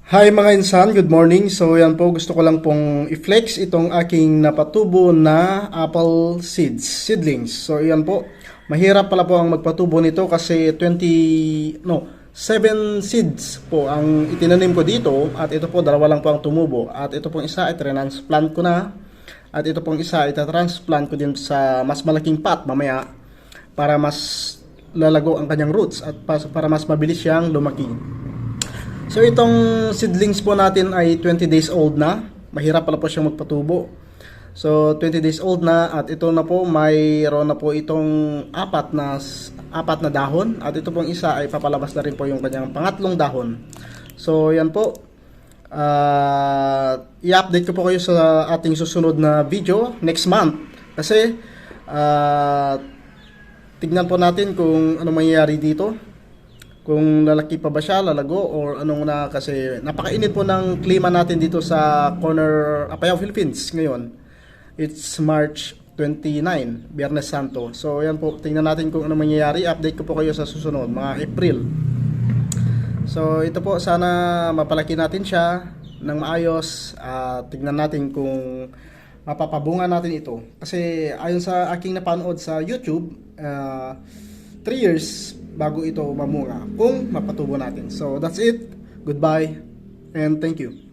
Hi mga insan, good morning. So yan po, gusto ko lang pong i-flex itong aking napatubo na apple seedlings. So yan po, mahirap pala po ang magpatubo nito kasi 7 seeds po ang itinanim ko dito at ito po dalawa lang po ang tumubo at ito pong isa ay transplant ko na at ito pong isa ay transplant ko din sa mas malaking pot mamaya para mas lalago ang kanyang roots at para mas mabilis siyang lumaki. So itong seedlings po natin ay 20 days old na. Mahirap pala po siyang magpatubo. So 20 days old na at ito na po mayroon na po itong apat na dahon at ito pong isa ay papalabas na rin po yung kanyang pangatlong dahon. So yan po. I-update ko po kayo sa ating susunod na video next month. Kasi tignan po natin kung ano mangyayari dito. Kung lalaki pa ba siya, lalago, or anong na, kasi napakainit po ng klima natin dito sa corner Apayao, Philippines ngayon. It's March 29, Biyernes Santo. So yan po, tingnan natin kung ano mangyayari. Update ko po kayo sa susunod, mga April. So ito po, sana mapalaki natin siya ng maayos. Tingnan natin kung mapapabunga natin ito. Kasi ayon sa aking napanood sa YouTube, 3 years bago ito mamunga kung mapatubo natin. So that's it. Goodbye and thank you.